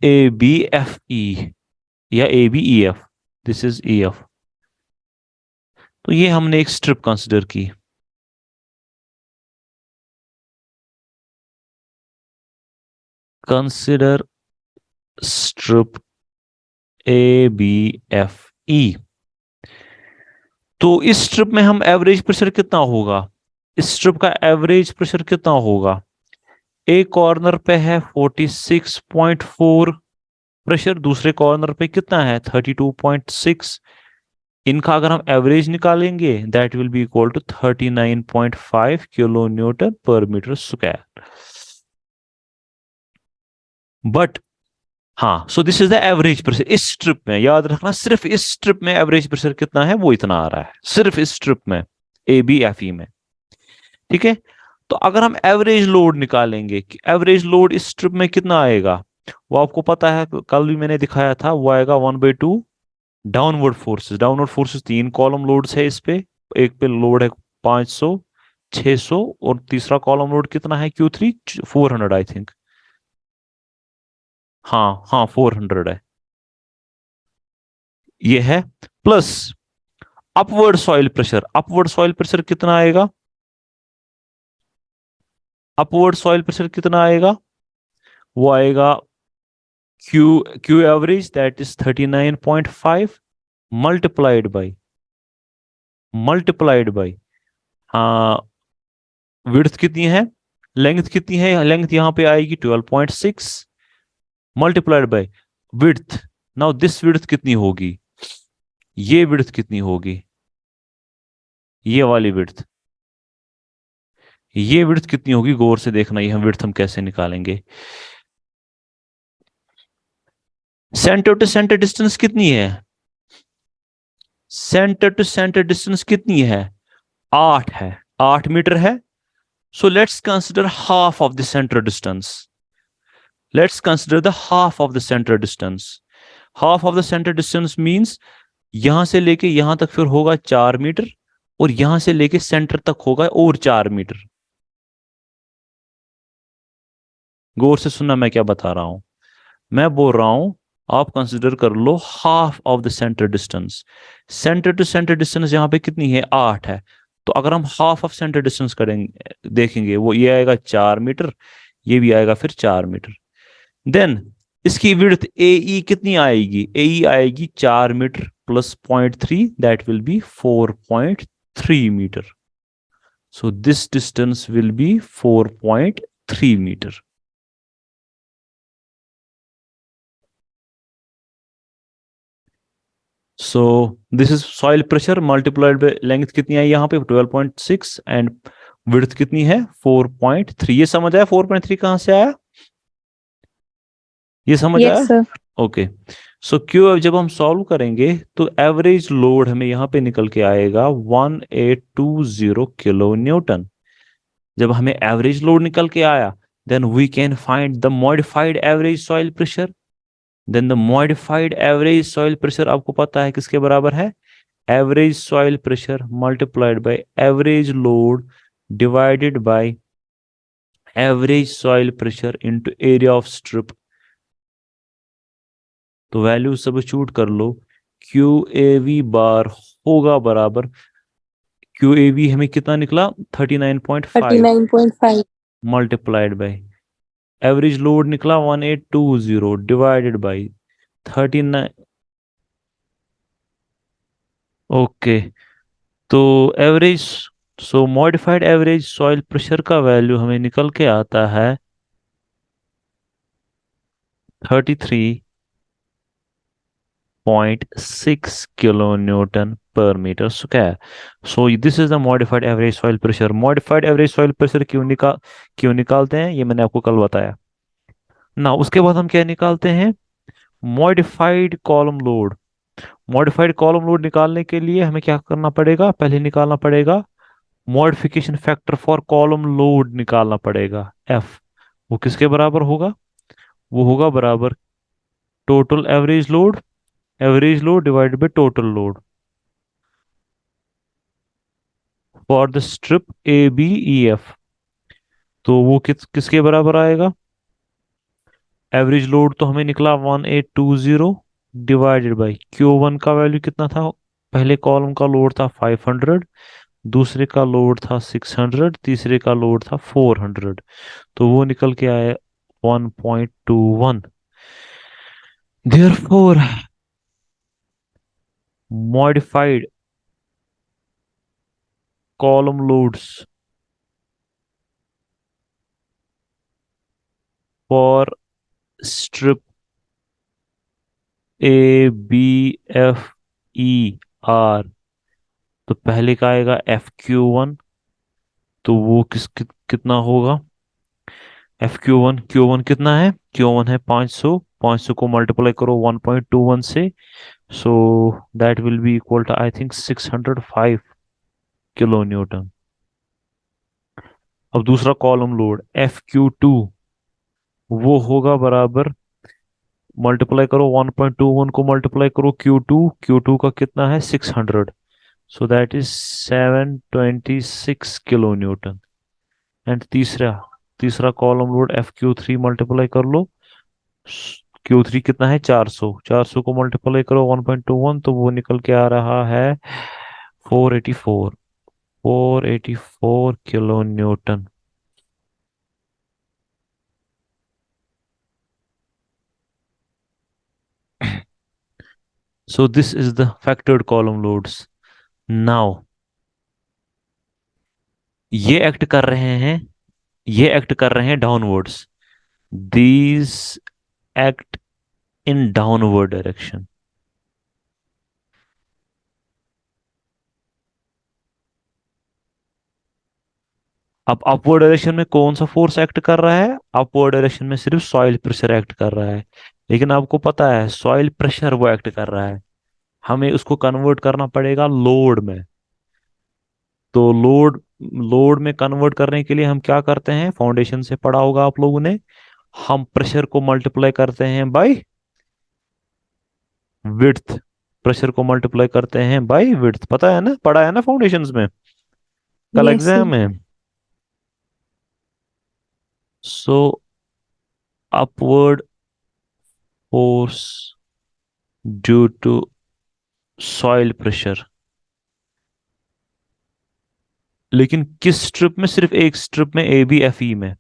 ABFE या ABEF. This is EF. तो ये हमने एक स्ट्रिप कंसिडर की. Consider strip ABFE. तो इस स्ट्रिप में हम एवरेज प्रेशर कितना होगा? इस स्ट्रिप का एवरेज प्रेशर कितना होगा? एक कॉर्नर पे है 46.4 प्रेशर, दूसरे कॉर्नर पे कितना है? 32.6. इनका अगर हम एवरेज निकालेंगे, that will be equal to 39.5 kilo newton पर मीटर स्क्वायर. बट हाँ, so this is the average pressure. इस स्ट्रिप में याद रखना, सिर्फ इस स्ट्रिप में एवरेज प्रेशर कितना है? वो इतना आ रहा है, सिर्फ इस स्ट्रिप में, ABFE में. ठीक है, तो अगर हम एवरेज लोड निकालेंगे कि एवरेज लोड इस स्ट्रिप में कितना आएगा, वो आपको पता है, कल भी मैंने दिखाया था, वो आएगा 1/2 downward forces. Downward forces 3 column loads है इस पे. एक पे लोड है 500, 600 और तीसरा कॉलम लोड कितना है? Q3 400 I think. हाँ हाँ, 400 है. ये है plus upward soil pressure. Upward soil pressure कितना आएगा? अपवर्ड सॉइल प्रेशर कितना आएगा? वो आएगा Q average, that is 39.5 multiplied by हाँ, विड्थ कितनी है, लेंथ कितनी है? लेंथ यहां पे आएगी 12.6 multiplied by width. Now this width कितनी होगी? ये विड्थ कितनी होगी? ये वाली विड्थ, ये विड्थ कितनी होगी? गौर से देखना, ये हम विड्थ हम कैसे निकालेंगे. सेंटर टू सेंटर डिस्टेंस कितनी है? सेंटर टू सेंटर डिस्टेंस कितनी है? 8 है, 8 मीटर है. So let's consider half of the centre distance. Let's consider the half of the centre distance. Half of the centre distance means यहां से लेके यहां तक फिर होगा 4 मीटर, और यहां से लेके सेंटर तक होगा और 4 मीटर. गौर से सुनना मैं क्या बता रहा हूं. मैं बोल रहा हूं, आप कंसिडर कर लो half of the centre distance. Centre to centre distance यहां पे कितनी है? 8 है. तो अगर हम हाफ ऑफ सेंटर डिस्टेंस करेंगे, देखेंगे, वो ये आएगा 4 मीटर, ये भी आएगा फिर 4 मीटर. देन इसकी विड्थ AE कितनी आएगी? AE आएगी 4 metre plus 0.3, that will be 4.3 metre. So this distance will be 4.3 metre. So this is soil pressure multiplied by length कितनी आई यहाँ पे? 12.6 and विड्थ कितनी है 4.3। ये समझ आया 4.3 कहां से आया? ये समझ आया? Yes sir. ओके। सो क्यू जब हम सॉल्व करेंगे तो एवरेज लोड हमें यहां पे निकल के आएगा 1820 किलो न्यूटन। जब हमें एवरेज लोड निकल के आया then we can find the modified average soil pressure. Then the modified average soil pressure आपको पता है किसके बराबर है? Average soil pressure multiplied by average load divided by average soil pressure into area of strip. तो value substitute कर लो। Q A V बार होगा बराबर, क्यू ए वी हमें कितना निकला 39.5 39.5। मल्टीप्लाइड बाय एवरेज लोड निकला 1820 डिवाइडेड बाय 39। ओके। तो average, so modified average soil pressure का वैल्यू हमें निकल के आता है 33.6 किलो न्यूटन पर metre square. So this is the modified average soil pressure. Modified average soil pressure क्यों निकालते हैं ये मैंने आपको कल बताया ना। उसके बाद हम क्या निकालते हैं? Modified column load. Modified column load निकालने के लिए हमें क्या करना पड़ेगा? पहले निकालना पड़ेगा modification factor for column load निकालना पड़ेगा एफ। वो किसके बराबर होगा? वो होगा बराबर total average load divided by total load for the strip A B E F. तो वो किसके बराबर आएगा? एवरेज लोड तो हमें निकला 1820 डिवाइडेड बाई क्यू वन का वैल्यू कितना था? पहले कॉलम का लोड था 500, दूसरे का लोड था 600, तीसरे का लोड था 400। तो वो निकल के आया 1.21। Therefore modified column loads for strip A B F E R. तो पहले का आएगा एफ क्यू वन। तो वो कितना होगा? एफ क्यू वन कितना है? क्यू वन है 500। 500 को मल्टीप्लाई करो 1.21 से, so that will be equal to I think 605 kilo newton. अब दूसरा column load F Q two, वो होगा बराबर, मल्टीप्लाई करो 1.21 को मल्टीप्लाई करो क्यू टू का कितना है 600, so that is 726 kilo Newton. And तीसरा तीसरा column load F Q three multiply कर लो। क्यू थ्री कितना है 400। 400 को मल्टीप्लाई करो 1.21 तो वो निकल के आ रहा है 484 kilo Newton. So this is the factored column loads. Now ये एक्ट कर रहे हैं, ये एक्ट कर रहे हैं downwards. These act in downward direction. अब अपवर्ड डायरेक्शन में कौन सा फोर्स एक्ट कर रहा है? अपवर्ड डायरेक्शन में सिर्फ सॉइल प्रेशर एक्ट कर रहा है। लेकिन आपको पता है सॉइल प्रेशर वो एक्ट कर रहा है, हमें उसको कन्वर्ट करना पड़ेगा लोड में। तो लोड लोड में कन्वर्ट करने के लिए हम क्या करते हैं? फाउंडेशन से पढ़ा होगा आप लोगों ने, हम प्रेशर को मल्टीप्लाई करते हैं बाय विड्थ। प्रेशर को मल्टीप्लाई करते हैं बाय विड्थ, पता है ना, पढ़ा है ना फाउंडेशंस में, कल यस सर। एग्जाम में। So upward force due to soil pressure. लेकिन किस स्ट्रिप में? सिर्फ एक स्ट्रिप में, ए बी एफ ई में।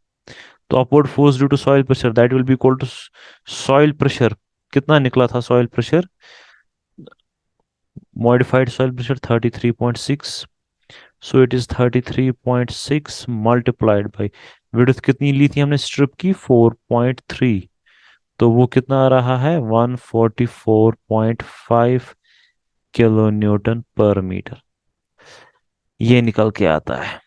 तो upward force due to soil pressure that will be equal to soil pressure. कितना निकला था soil pressure? Modified soil pressure 33.6। So it is 33.6 multiplied by width कितनी ली थी हमने स्ट्रिप की 4.3। तो वो कितना आ रहा है 144.5 किलो न्यूटन पर मीटर। ये निकल के आता है।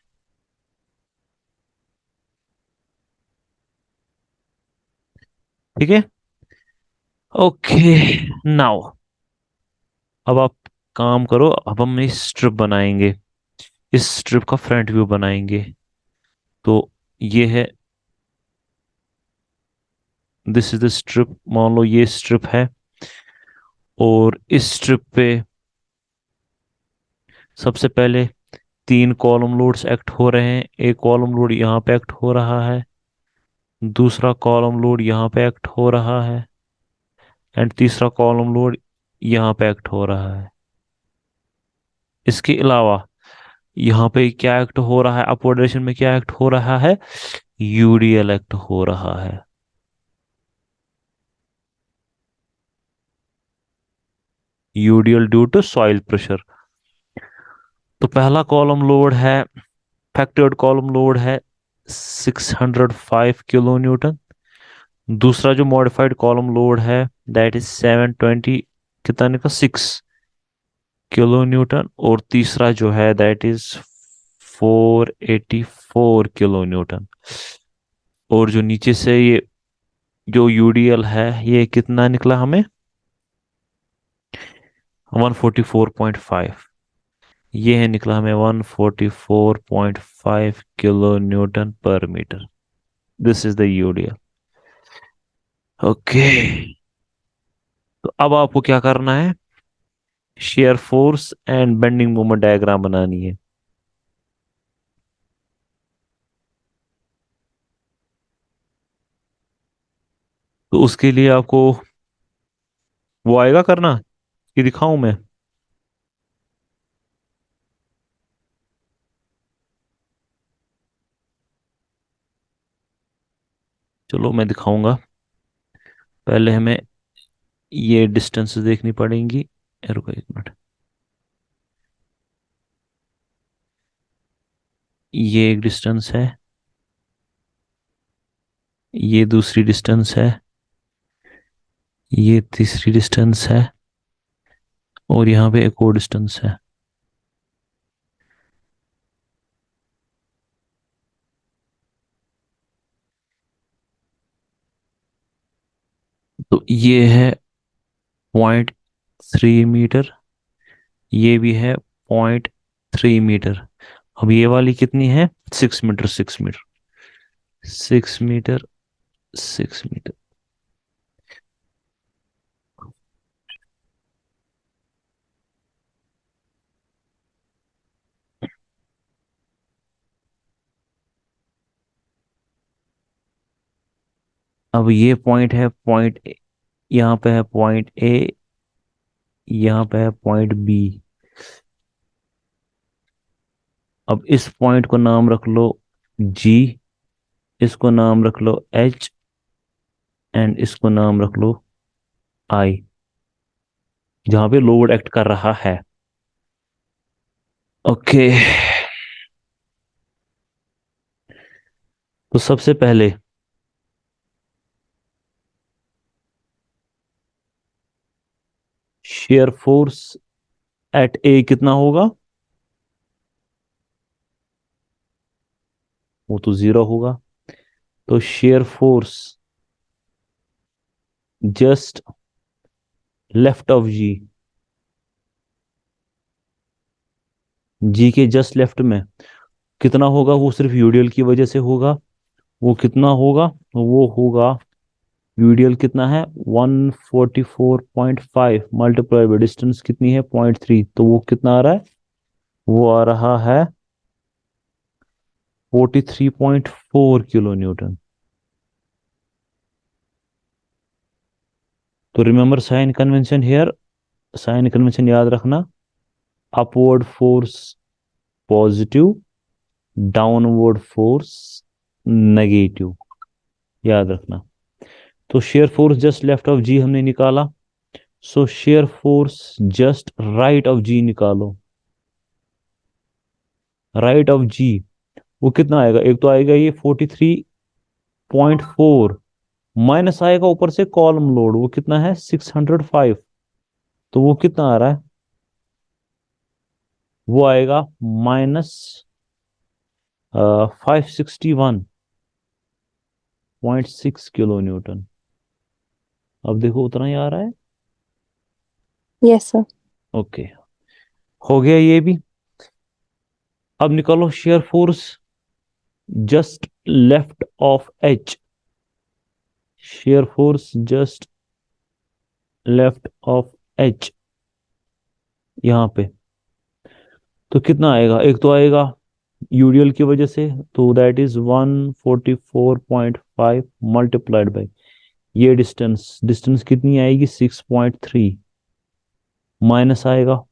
ठीक है। ओके, नाउ अब आप काम करो। अब हम इस स्ट्रिप बनाएंगे, इस स्ट्रिप का फ्रंट व्यू बनाएंगे। तो ये है, दिस इज द स्ट्रिप। मान लो ये स्ट्रिप है, और इस स्ट्रिप पे सबसे पहले 3 कॉलम लोड्स एक्ट हो रहे हैं। एक कॉलम लोड यहाँ पे एक्ट हो रहा है, दूसरा कॉलम लोड यहाँ पे एक्ट हो रहा है, एंड तीसरा कॉलम लोड यहाँ पे एक्ट हो रहा है। इसके अलावा यहाँ पे क्या एक्ट हो रहा है, अपवर्ड डायरेक्शन में क्या एक्ट हो रहा है, यूडीएल एक्ट हो रहा है। UDL due to soil pressure. तो पहला कॉलम लोड है, फैक्टर्ड कॉलम लोड है 605 किलो न्यूटन। दूसरा जो मॉडिफाइड कॉलम लोड है दैट इज 720, कितना निकला, 6 किलो न्यूटन। और तीसरा जो है दैट इज 484 किलो न्यूटन। और जो नीचे से ये जो यूडीएल है ये कितना निकला हमें, 144.5। ये है निकला हमें 144.5 किलो न्यूटन पर metre. This is the UDL. Okay, तो अब आपको क्या करना है, shear force and bending moment diagram बनानी है। तो उसके लिए आपको वो आएगा करना, कि दिखाऊं मैं? चलो मैं दिखाऊंगा। पहले हमें ये डिस्टेंस देखनी पड़ेंगी। रुको एक मिनट। ये एक डिस्टेंस है, ये दूसरी डिस्टेंस है, ये तीसरी डिस्टेंस है, और यहाँ पे एक और डिस्टेंस है। तो ये है 0.3 मीटर, ये भी है 0.3 मीटर। अब ये वाली कितनी है, 6 मीटर, 6 मीटर, 6 मीटर, 6 मीटर। अब ये पॉइंट है, पॉइंट यहाँ पे है पॉइंट ए, यहाँ पे है पॉइंट बी। अब इस पॉइंट को नाम रख लो जी, इसको नाम रख लो एच, एंड इसको नाम रख लो आई, जहां पे लोड एक्ट कर रहा है। ओके, तो सबसे पहले शेयर फोर्स एट ए कितना होगा, वो तो 0 होगा। तो shear force just left of G, G के जस्ट लेफ्ट में कितना होगा, वो सिर्फ यूडीएल की वजह से होगा। वो कितना होगा, वो होगा यूडीएल कितना है 144.5 मल्टीप्लाई बाय डिस्टेंस कितनी है 0.3, तो वो कितना आ रहा है, वो आ रहा है 43.4 किलो न्यूटन। तो remember sign convention here, sign convention याद रखना, upward force positive, downward force negative, याद रखना। तो shear force just left of G हमने निकाला, so shear force just right of G निकालो। राइट ऑफ जी वो कितना आएगा, एक तो आएगा ये 43.4, माइनस आएगा ऊपर से कॉलम लोड, वो कितना है 605, तो वो कितना आ रहा है, वो आएगा -561.6 किलो न्यूटन। अब देखो उतना ही आ रहा है। Yes sir. ओके, हो गया ये भी। अब निकालो share force just left of H. Share force just left of H यहाँ पे, तो कितना आएगा? एक तो आएगा यूडीएल की वजह से, तो दैट इज 144.5 मल्टीप्लाइड बाई ये डिस्टेंस। डिस्टेंस कितनी आएगी? 6.3। माइनस आएगा,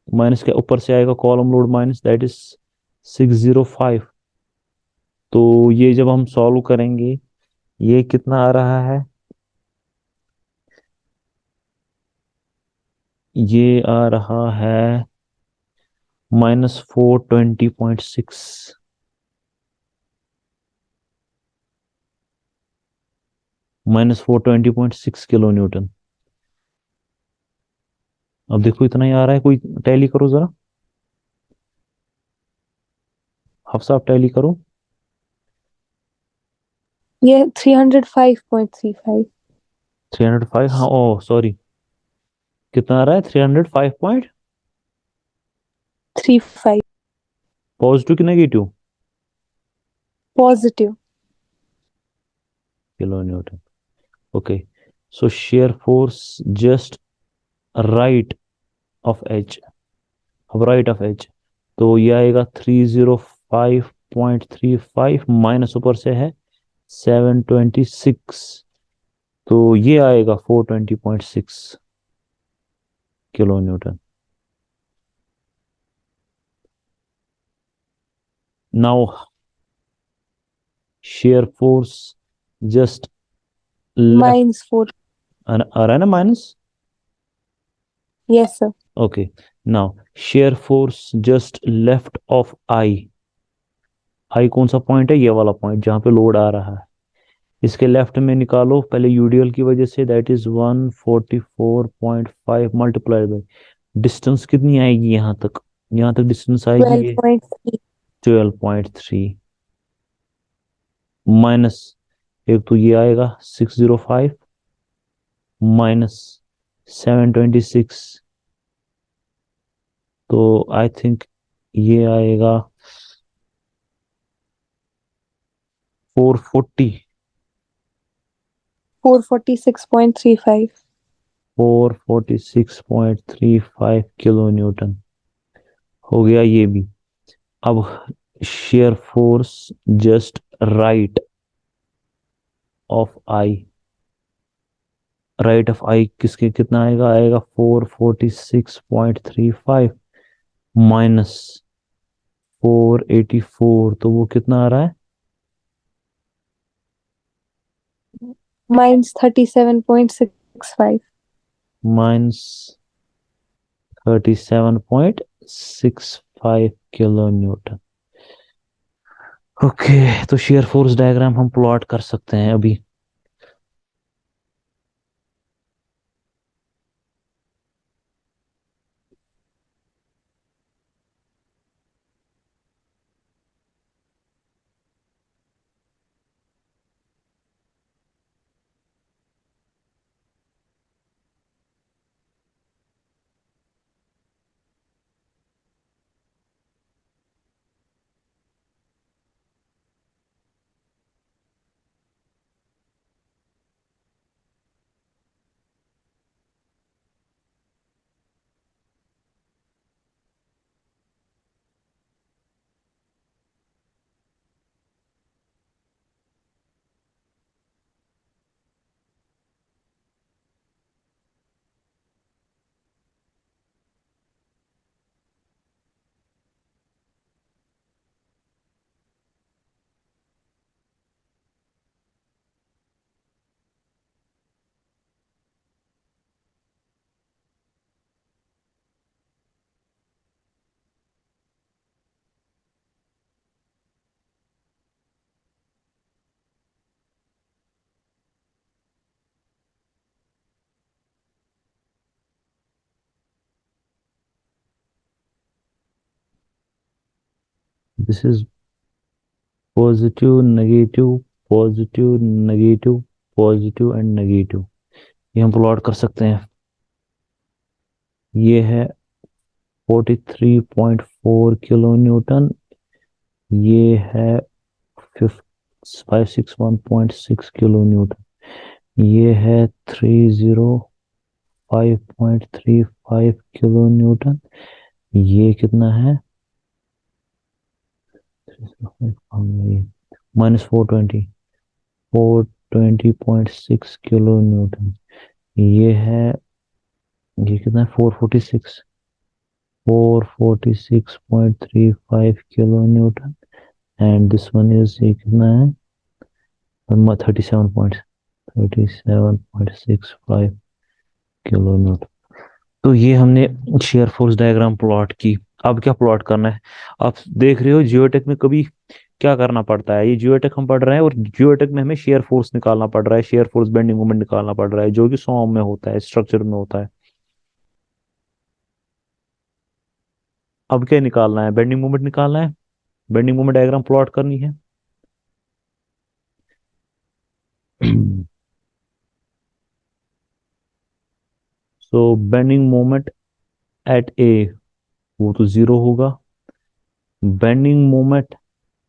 माइनस के ऊपर से आएगा column load minus, that is 605। तो ये जब हम सॉल्व करेंगे, ये कितना आ रहा है? ये आ रहा है -420.6। -420.6 किलो न्यूटन। अब देखो इतना ही आ रहा है, कोई टैली करो जरा, हफ्सा आप टैली करो। ये 305.35। 305, हाँ ओ सॉरी, कितना आ रहा है? 305 35 पॉजिटिव कि negative? Positive. Kilo Newton. Okay, so shear force just right of H. अब राइट ऑफ एच, तो ये आएगा 305.35 माइनस ऊपर से है 726, तो ये आएगा 420.6 kilo newton. Now shear force just left, -4। आ रहा है ना minus? Yes sir. Okay, now shear force just left of I. I कौन सा पॉइंट है? ये वाला पॉइंट जहां पे लोड आ रहा है, इसके लेफ्ट में निकालो पहले यूडीएल की वजह से, that is 144.5 multiplied by distance कितनी आएगी यहाँ तक? यहाँ तक डिस्टेंस आएगी ये 12.3। 12.3 माइनस, एक तो ये आएगा 605 माइनस 726, तो आई थिंक ये आएगा 440। 446.35। 446.35 किलो न्यूटन। हो गया ये भी। अब shear force just right of I. Right of I किसके कितना आएगा? आएगा 446.35 माइनस 484, तो वो कितना आ रहा है? -37.65। Minus 37.65 kilo Newton. ओके, तो शेयर फोर्स डायग्राम हम प्लॉट कर सकते हैं अभी। This is positive negative, positive negative, positive and negative. ये हम प्लॉट कर सकते हैं। ये है 43.4 किलो न्यूटन, ये है 561.6 किलो न्यूटन, ये है 305.35 किलो न्यूटन, ये कितना है -420.6 किलो न्यूटन, ये है, ये कितना है 446.35 kilo Newton, and this one is, ये कितना है 37.65 किलो न्यूटन। तो ये हमने शेयर फोर्स डायग्राम प्लॉट की। अब क्या प्लॉट करना है? आप देख रहे हो जियोटेक में कभी क्या करना पड़ता है, ये जियोटेक हम पढ़ रहे हैं और जियोटेक में हमें शेयर फोर्स निकालना पड़ रहा है, शेयर फोर्स बेंडिंग मोमेंट निकालना पड़ रहा है, जो कि सॉम में होता है, स्ट्रक्चर में होता है। अब क्या निकालना है? बेंडिंग मोमेंट निकालना है, बेंडिंग मोमेंट डायग्राम प्लॉट करनी है। सो बेंडिंग मोमेंट एट ए, वो तो जीरो होगा। बेंडिंग मोमेंट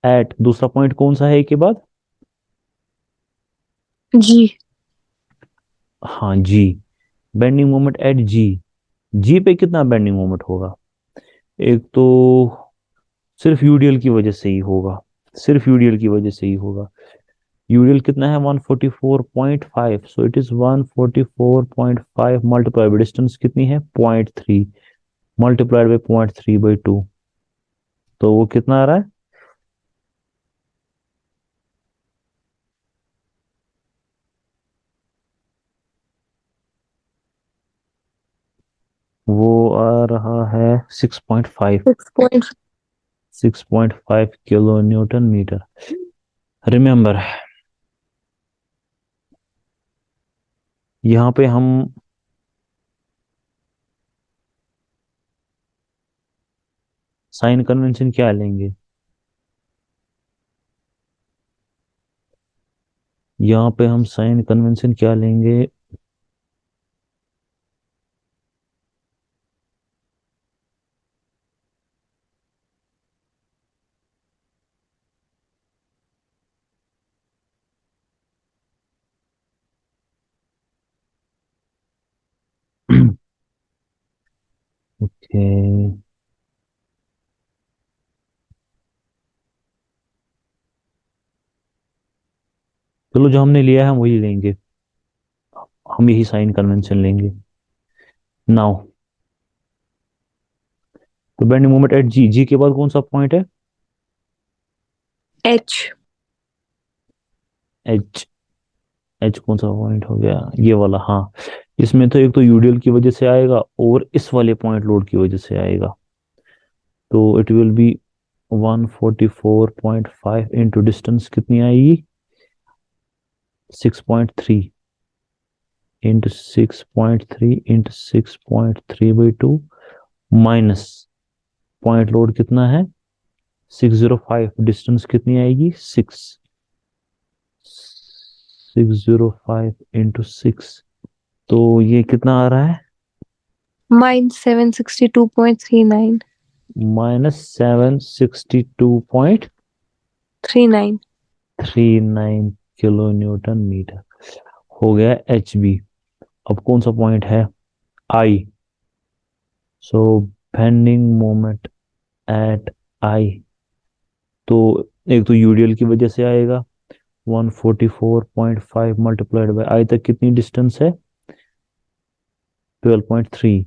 एट, दूसरा पॉइंट कौन सा है ए के बाद? जी। हाँ जी, बेंडिंग मोमेंट एट जी। जी पे कितना बेंडिंग मोमेंट होगा? एक तो सिर्फ यूडीएल की वजह से ही होगा, सिर्फ यूडीएल की वजह से ही होगा। यूडीएल कितना है 144.5, सो it is 144.5 multiply by distance कितनी है 0.3, मल्टीप्लाइड बाय 0.3/2, तो वो कितना आ रहा है? वो आ रहा है 6.5, 6 6.5 किलो न्यूटन मीटर। रिमेंबर, यहाँ पे हम साइन कन्वेंशन क्या लेंगे? यहाँ पे हम साइन कन्वेंशन क्या लेंगे? ओके, चलो जो हमने लिया है हम वही लेंगे, हम यही साइन कन्वेंशन लेंगे। नाउ तो बेंडिंग मोमेंट एट जी, जी के बाद कौन सा पॉइंट है? एच। एच, एच कौन सा पॉइंट हो गया? ये वाला, हाँ। इसमें तो एक तो यूडीएल की वजह से आएगा और इस वाले पॉइंट लोड की वजह से आएगा, तो it will B 144.5 into distance कितनी आएगी 6.3 into 6.3 into 6.3/2 minus point load कितना है 605, डिस्टेंस कितनी आएगी 605 इंटू 6, तो ये कितना आ रहा है -762.39। -762.39 39। किलो न्यूटन मीटर हो गया एच बी। अब कौन सा पॉइंट है? आई। सो बेंडिंग मोमेंट एट आई, तो एक तो यूडीएल की वजह से आएगा 144.5 मल्टीप्लाइड बाय आई तक कितनी डिस्टेंस है 12.3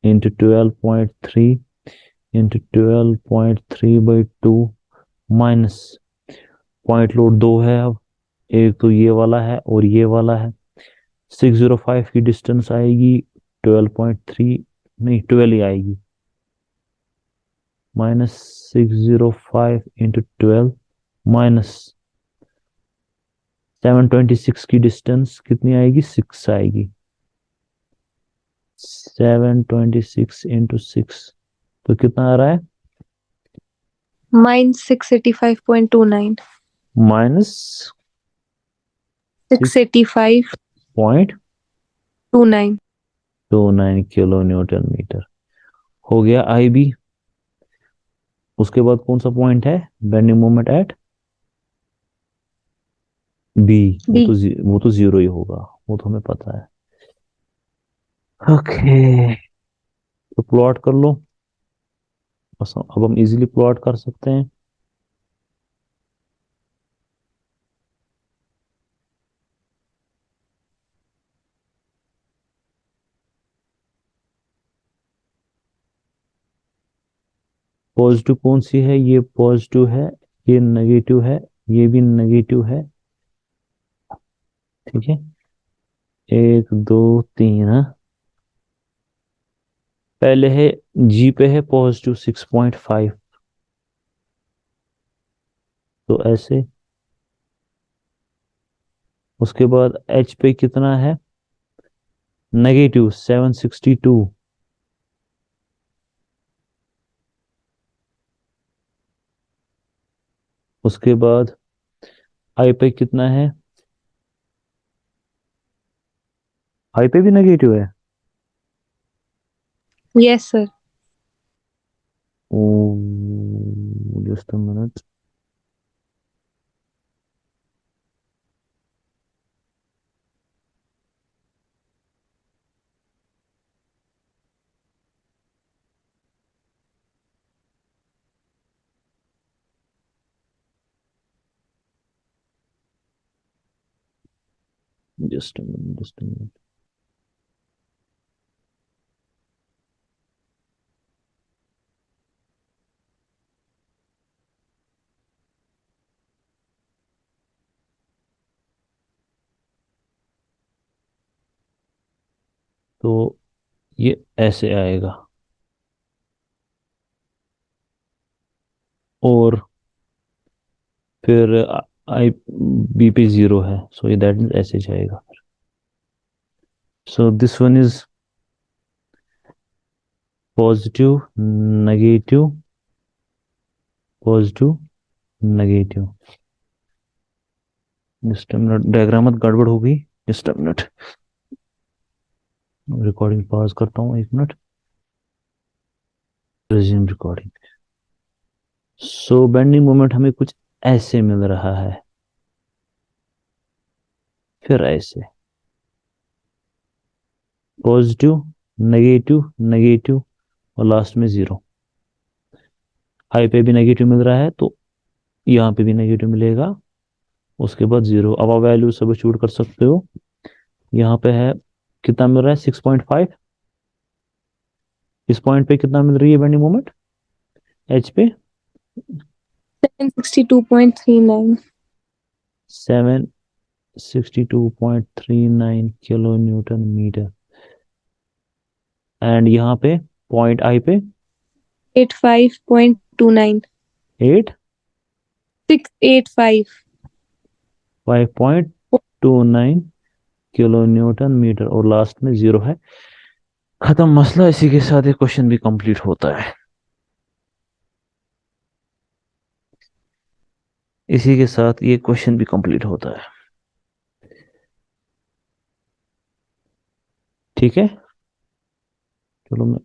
into 12.3 into 12.3/2 minus point load दो है। अब एक तो ये वाला है और ये वाला है, 605 की डिस्टेंस आएगी 12.3, नहीं 12 ही आएगी, -605 इंटू 12 माइनस 726 की डिस्टेंस कितनी आएगी 6 आएगी, 726 इंटू 6, तो कितना आ रहा है -685.29। माइनस 685.29. 6.29 किलो न्यूटन मीटर हो गया आई बी। उसके बाद कौन सा पॉइंट है bending moment at B? B. वो तो जीरो ही होगा, वो तो हमें पता है। ओके, तो प्लॉट कर लो। बस अब हम इजीली प्लॉट कर सकते हैं। पॉजिटिव कौन सी है? ये पॉजिटिव है, ये नेगेटिव है, ये भी नेगेटिव है। ठीक है, एक दो तीन। हाँ, पहले है जी पे है पॉजिटिव 6.5, तो ऐसे। उसके बाद एच पे कितना है? नेगेटिव 762। उसके बाद आई पे कितना है? आई पे भी नेगेटिव है। Yes, sir. Oh, just a minute. Just a minute, just a minute. तो ये ऐसे आएगा, और फिर आई बी पे जीरो है, सो ये दैट मीन्स ऐसे जाएगा। So this one is positive negative positive negative. Just a minute, diagram मत गड़बड़ हो गई। Just a minute, recording pause करता हूँ 1 मिनट। Resume recording. So bending moment हमें कुछ ऐसे मिल रहा है, फिर ऐसे पॉजिटिव नेगेटिव नेगेटिव, और लास्ट में जीरो। हाई पे भी नेगेटिव मिल रहा है, तो यहाँ पे भी नेगेटिव मिलेगा, उसके बाद जीरो। अब आप वैल्यू सब्स्टिट्यूट कर सकते हो। यहाँ पे है कितना मिल रहा है? 6.5। इस पॉइंट पे कितना मिल रही है बेंडिंग मोमेंट एच पे? 762.39. 762.39 किलो न्यूटन मीटर। एंड यहाँ पे पॉइंट आई पे 85.29. 8 685. 5.29 किलो न्यूटन मीटर, और लास्ट में जीरो है। खत्म मसला। इसी के साथ ये क्वेश्चन भी कंप्लीट होता है। इसी के साथ ये क्वेश्चन भी कंप्लीट होता है। ठीक है, चलो मैं